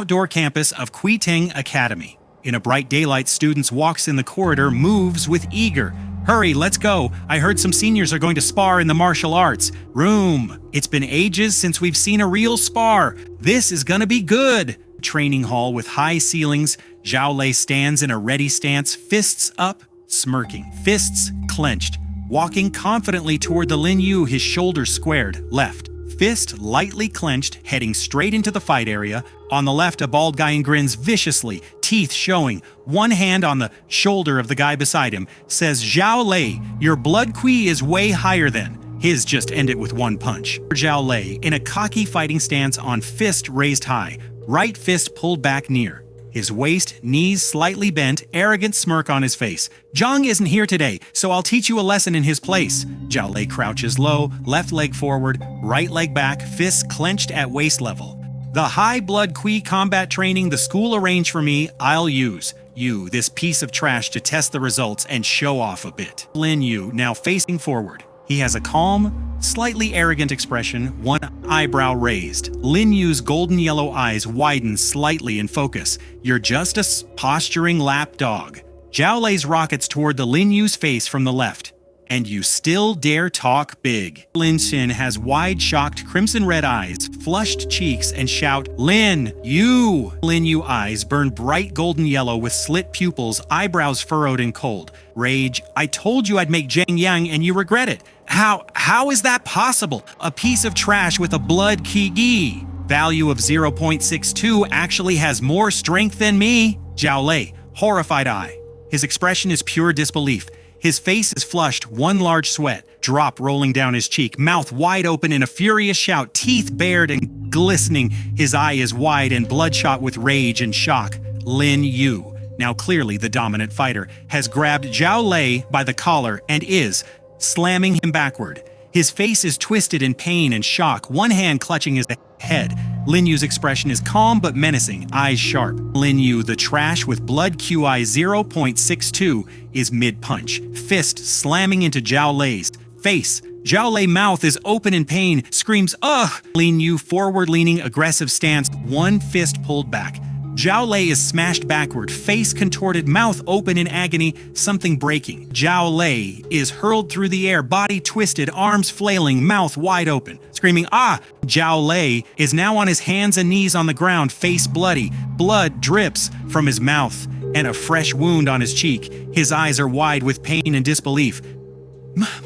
outdoor campus of Quiteng Academy. In a bright daylight, students walks in the corridor, moves with eager. Hurry, let's go. I heard some seniors are going to spar in the martial arts. Room. It's been ages since we've seen a real spar. This is gonna be good. Training hall with high ceilings. Zhao Lei stands in a ready stance, fists up, smirking, fists clenched, walking confidently toward the Lin Yu, his shoulders squared, left. Fist lightly clenched, heading straight into the fight area. On the left, a bald guy grins viciously, teeth showing. One hand on the shoulder of the guy beside him, says, Zhao Lei, your blood qui is way higher than. His just ended with one punch. Zhao Lei, in a cocky fighting stance on fist raised high, right fist pulled back near. His waist, knees slightly bent, arrogant smirk on his face. Zhang isn't here today, so I'll teach you a lesson in his place. Zhao Lei crouches low, left leg forward, right leg back, fists clenched at waist level. The high blood qui combat training the school arranged for me, I'll use. You, this piece of trash, to test the results and show off a bit. Lin Yu, now facing forward. He has a calm, slightly arrogant expression, one eyebrow raised. Lin Yu's golden yellow eyes widen slightly in focus. You're just a posturing lap dog. Zhao Lei's rockets toward the Lin Yu's face from the left. And you still dare talk big. Lin Xin has wide, shocked, crimson-red eyes, flushed cheeks, and shout, Lin Yu! Lin Yu eyes burn bright golden yellow with slit pupils, eyebrows furrowed and cold. Rage, I told you I'd make Zhang Yang and you regret it. How is that possible? A piece of trash with a blood ki value of 0.62 actually has more strength than me. Zhao Lei, horrified eye. His expression is pure disbelief. His face is flushed, one large sweat, drop rolling down his cheek, mouth wide open in a furious shout, teeth bared and glistening. His eye is wide and bloodshot with rage and shock. Lin Yu, now clearly the dominant fighter, has grabbed Zhao Lei by the collar and is slamming him backward. His face is twisted in pain and shock, one hand clutching his head. Lin Yu's expression is calm but menacing, eyes sharp. Lin Yu, the trash with blood QI 0.62, is mid-punch, fist slamming into Zhao Lei's face. Zhao Lei mouth is open in pain, screams, ugh! Lin Yu forward-leaning aggressive stance, one fist pulled back. Zhao Lei is smashed backward, face contorted, mouth open in agony, something breaking. Zhao Lei is hurled through the air, body twisted, arms flailing, mouth wide open, screaming, ah! Zhao Lei is now on his hands and knees on the ground, face bloody. Blood drips from his mouth and a fresh wound on his cheek. His eyes are wide with pain and disbelief.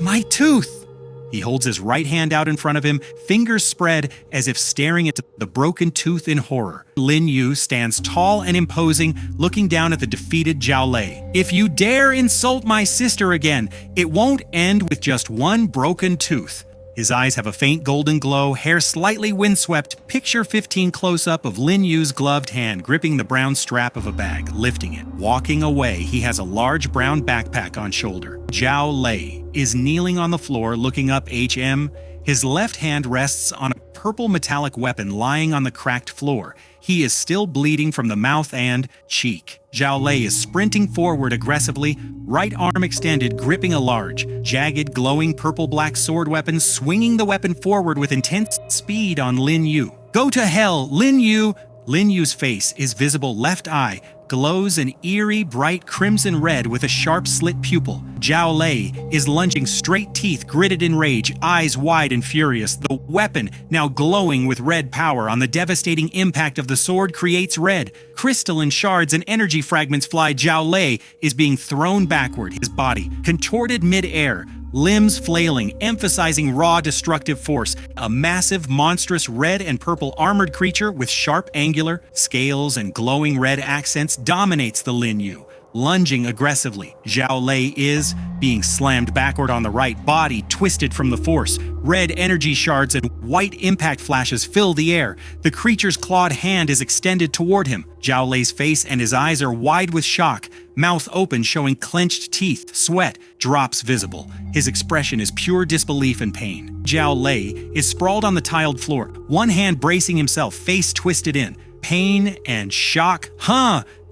My tooth! He holds his right hand out in front of him, fingers spread as if staring at the broken tooth in horror. Lin Yu stands tall and imposing, looking down at the defeated Zhao Lei. If you dare insult my sister again, it won't end with just one broken tooth. His eyes have a faint golden glow, hair slightly windswept. Picture 15 close-up of Lin Yu's gloved hand gripping the brown strap of a bag, lifting it. Walking away, he has a large brown backpack on shoulder. Zhao Lei is kneeling on the floor, looking up HM. His left hand rests on a purple metallic weapon lying on the cracked floor. He is still bleeding from the mouth and cheek. Zhao Lei is sprinting forward aggressively, right arm extended, gripping a large, jagged, glowing purple-black sword weapon, swinging the weapon forward with intense speed on Lin Yu. Go to hell, Lin Yu! Lin Yu's face is visible, left eye glows an eerie, bright crimson red with a sharp slit pupil. Zhao Lei is lunging, straight teeth gritted in rage, eyes wide and furious. The weapon, now glowing with red power on the devastating impact of the sword, creates red. Crystalline shards and energy fragments fly. Zhao Lei is being thrown backward, his body contorted mid-air, limbs flailing, emphasizing raw destructive force. A massive, monstrous red and purple armored creature with sharp angular scales and glowing red accents dominates the Lin Yu. Lunging aggressively, Zhao Lei is being slammed backward on the right, body twisted from the force. Red energy shards and white impact flashes fill the air. The creature's clawed hand is extended toward him. Zhao Lei's face and his eyes are wide with shock, mouth open showing clenched teeth, sweat, drops visible. His expression is pure disbelief and pain. Zhao Lei is sprawled on the tiled floor, one hand bracing himself, face twisted in. Pain and shock.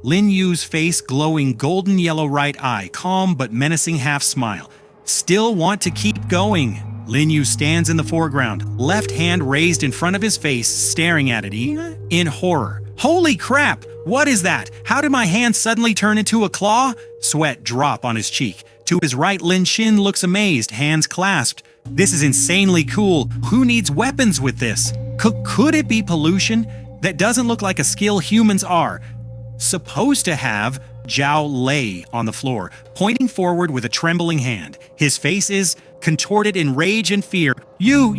Lin Yu's face glowing golden yellow right eye, calm but menacing half smile. Still want to keep going. Lin Yu stands in the foreground, left hand raised in front of his face, staring at it in horror. Holy crap! What is that? How did my hand suddenly turn into a claw? Sweat drop on his cheek. To his right, Lin Xin looks amazed, hands clasped. This is insanely cool. Who needs weapons with this? Could it be pollution? That doesn't look like a skill humans are supposed to have. Zhao Lei on the floor, pointing forward with a trembling hand. His face is contorted in rage and fear. You,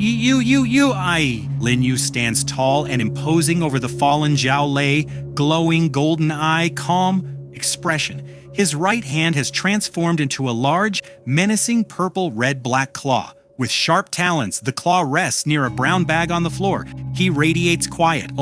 I. Lin Yu stands tall and imposing over the fallen Zhao Lei, glowing golden eye, calm expression. His right hand has transformed into a large, menacing purple-red-black claw. With sharp talons, the claw rests near a brown bag on the floor. He radiates quiet,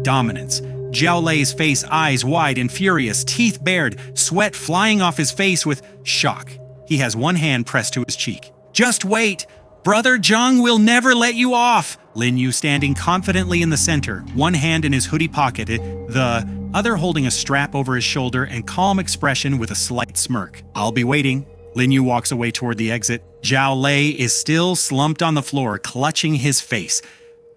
dominance. Zhao Lei's face, eyes wide and furious, teeth bared, sweat flying off his face with shock. He has one hand pressed to his cheek. Just wait! Brother Zhang will never let you off! Lin Yu standing confidently in the center, one hand in his hoodie pocket, the other holding a strap over his shoulder and calm expression with a slight smirk. I'll be waiting. Lin Yu walks away toward the exit. Zhao Lei is still slumped on the floor, clutching his face.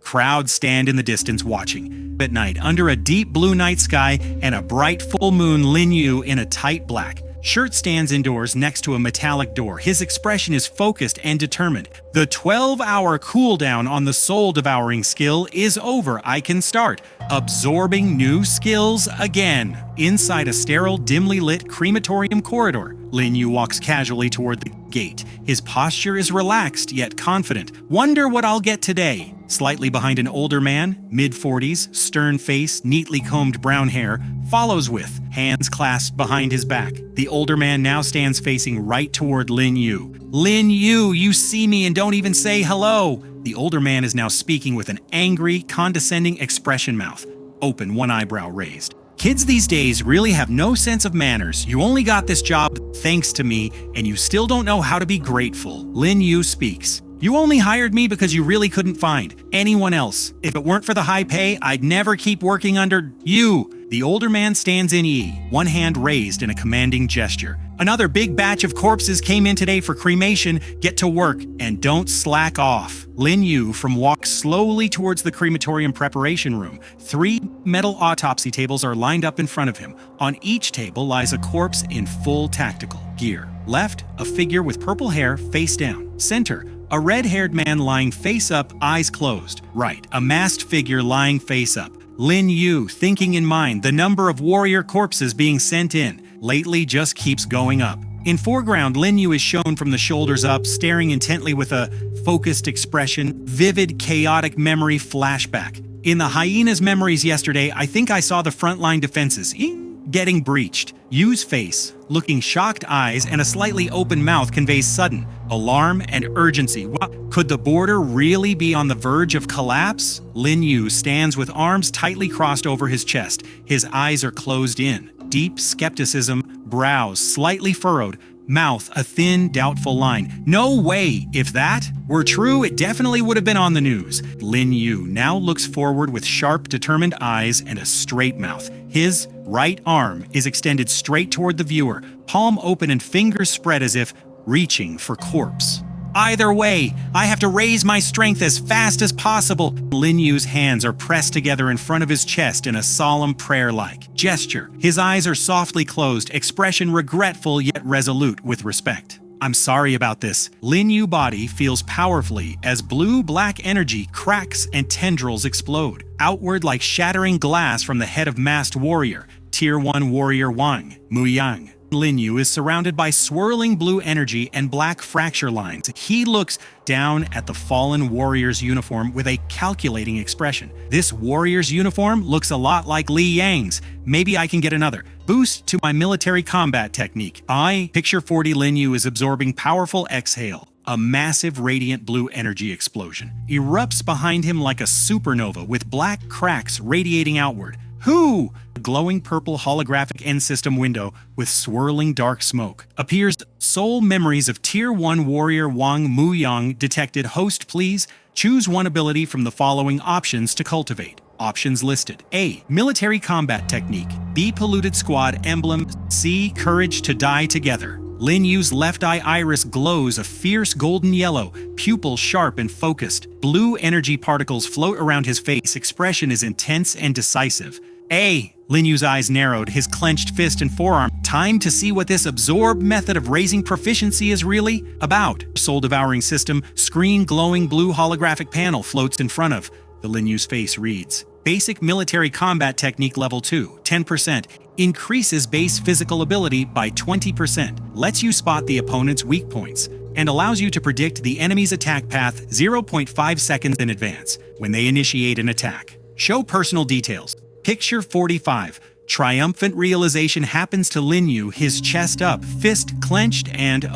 Crowds stand in the distance watching. At night, under a deep blue night sky and a bright full moon, Lin Yu in a tight black shirt stands indoors next to a metallic door. His expression is focused and determined. The 12-hour cooldown on the soul devouring skill is over. I can start absorbing new skills again. Inside a sterile, dimly lit crematorium corridor, Lin Yu walks casually toward the gate. His posture is relaxed yet confident. Wonder what I'll get today. Slightly behind an older man, mid-40s, stern face, neatly combed brown hair, follows with hands clasped behind his back. The older man now stands facing right toward Lin Yu. Lin Yu, you see me and don't even say hello. The older man is now speaking with an angry, condescending expression, mouth open, one eyebrow raised. Kids these days really have no sense of manners. You only got this job thanks to me, and you still don't know how to be grateful. Lin Yu speaks. You only hired me because you really couldn't find anyone else. If it weren't for the high pay, I'd never keep working under you. The older man stands in one hand raised in a commanding gesture. Another big batch of corpses came in today for cremation. Get to work and don't slack off. Lin Yu walks slowly towards the crematorium preparation room. 3 metal autopsy tables are lined up in front of him. On each table lies a corpse in full tactical gear. Left, a figure with purple hair face down. Center, a red-haired man lying face up, eyes closed. Right, a masked figure lying face up. Lin Yu, thinking in mind, the number of warrior corpses being sent in lately just keeps going up. In foreground, Lin Yu is shown from the shoulders up, staring intently with a focused expression, vivid, chaotic memory flashback. In the hyena's memories yesterday, I think I saw the frontline defenses getting breached. Yu's face, looking shocked eyes and a slightly open mouth conveys sudden alarm and urgency. Could the border really be on the verge of collapse? Lin Yu stands with arms tightly crossed over his chest. His eyes are closed in. Deep skepticism, brows slightly furrowed, mouth a thin, doubtful line. No way! If that were true, it definitely would have been on the news. Lin Yu now looks forward with sharp, determined eyes and a straight mouth. His right arm is extended straight toward the viewer, palm open and fingers spread as if reaching for corpse. Either way, I have to raise my strength as fast as possible. Lin Yu's hands are pressed together in front of his chest in a solemn prayer-like gesture. His eyes are softly closed, expression regretful yet resolute with respect. I'm sorry about this. Lin Yu body feels powerfully as blue-black energy cracks and tendrils explode. Outward like shattering glass from the head of masked warrior, Tier 1 warrior Wang Muyang. Lin Yu is surrounded by swirling blue energy and black fracture lines. He looks down at the fallen warrior's uniform with a calculating expression. This warrior's uniform looks a lot like Li Yang's. Maybe I can get another boost to my military combat technique. Picture 40 Lin Yu is absorbing powerful exhale. A massive radiant blue energy explosion erupts behind him like a supernova with black cracks radiating outward. Who? A glowing purple holographic end system window with swirling dark smoke appears. Soul memories of Tier 1 warrior Wang Muyang detected. Host, please choose one ability from the following options to cultivate. Options listed. A. Military combat technique. B. Polluted squad emblem. C. Courage to die together. Lin Yu's left eye iris glows a fierce golden yellow, pupil sharp and focused. Blue energy particles float around his face. Expression is intense and decisive. A. Lin Yu's eyes narrowed, his clenched fist and forearm. Time to see what this absorb method of raising proficiency is really about. Soul Devouring system, screen glowing blue holographic panel floats in front of. The Lin Yu's face reads. Basic military combat technique level 2, 10%. Increases base physical ability by 20%. Lets you spot the opponent's weak points. And allows you to predict the enemy's attack path 0.5 seconds in advance when they initiate an attack. Show personal details. Picture 45. Triumphant realization happens to Lin Yu, his chest up, fist clenched and,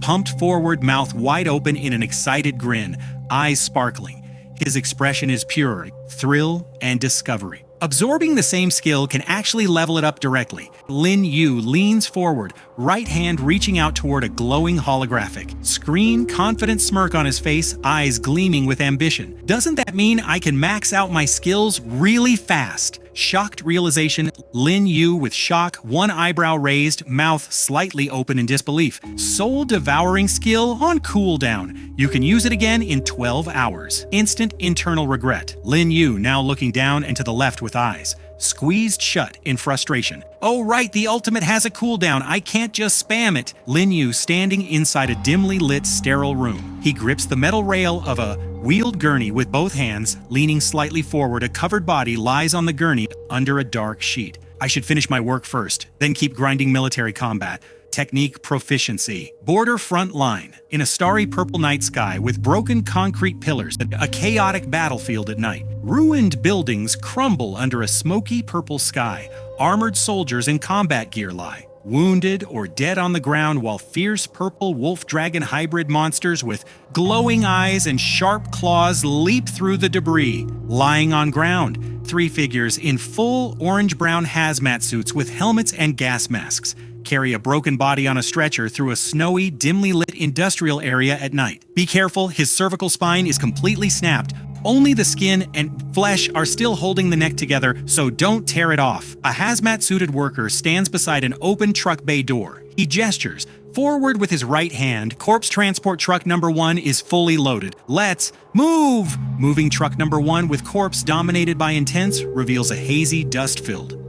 pumped forward, mouth wide open in an excited grin, eyes sparkling. His expression is pure, thrill and discovery. Absorbing the same skill can actually level it up directly. Lin Yu leans forward, right hand reaching out toward a glowing holographic screen, confident smirk on his face, eyes gleaming with ambition. Doesn't that mean I can max out my skills really fast? Shocked realization, Lin Yu with shock, one eyebrow raised, mouth slightly open in disbelief. Soul Devouring skill on cooldown. You can use it again in 12 hours. Instant internal regret. Lin Yu now looking down and to the left with eyes squeezed shut in frustration. Oh right, the ultimate has a cooldown. I can't just spam it. Lin Yu standing inside a dimly lit sterile room. He grips the metal rail of a wheeled gurney with both hands, leaning slightly forward. A covered body lies on the gurney under a dark sheet. I should finish my work first, then keep grinding military combat. Technique proficiency. Border front line. In a starry purple night sky with broken concrete pillars, a chaotic battlefield at night. Ruined buildings crumble under a smoky purple sky. Armored soldiers in combat gear lie, wounded or dead on the ground, while fierce purple wolf-dragon hybrid monsters with glowing eyes and sharp claws leap through the debris. Lying on ground, 3 figures in full orange-brown hazmat suits with helmets and gas masks carry a broken body on a stretcher through a snowy, dimly lit industrial area at night. Be careful, his cervical spine is completely snapped. Only the skin and flesh are still holding the neck together, so don't tear it off. A hazmat-suited worker stands beside an open truck bay door. He gestures forward with his right hand. Corpse transport truck number 1 is fully loaded. Let's move! Moving truck number 1 with corpse dominated by intense reveals a hazy, dust-filled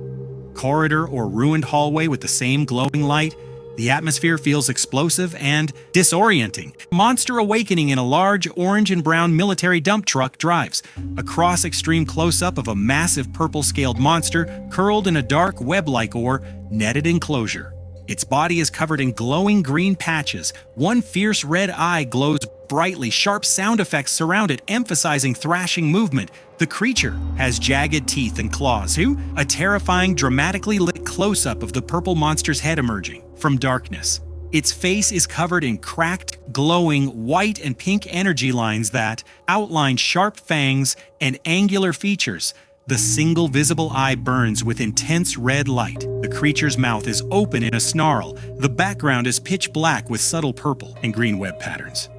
corridor or ruined hallway with the same glowing light. The atmosphere feels explosive and disorienting. Monster awakening in a large orange and brown military dump truck drives. A cross-extreme close-up of a massive purple-scaled monster curled in a dark web-like or netted enclosure. Its body is covered in glowing green patches. One fierce red eye glows brightly. Sharp sound effects surround it, emphasizing thrashing movement. The creature has jagged teeth and claws. A terrifying, dramatically lit close-up of the purple monster's head emerging from darkness. Its face is covered in cracked, glowing white and pink energy lines that outline sharp fangs and angular features. The single visible eye burns with intense red light. The creature's mouth is open in a snarl. The background is pitch black with subtle purple and green web patterns.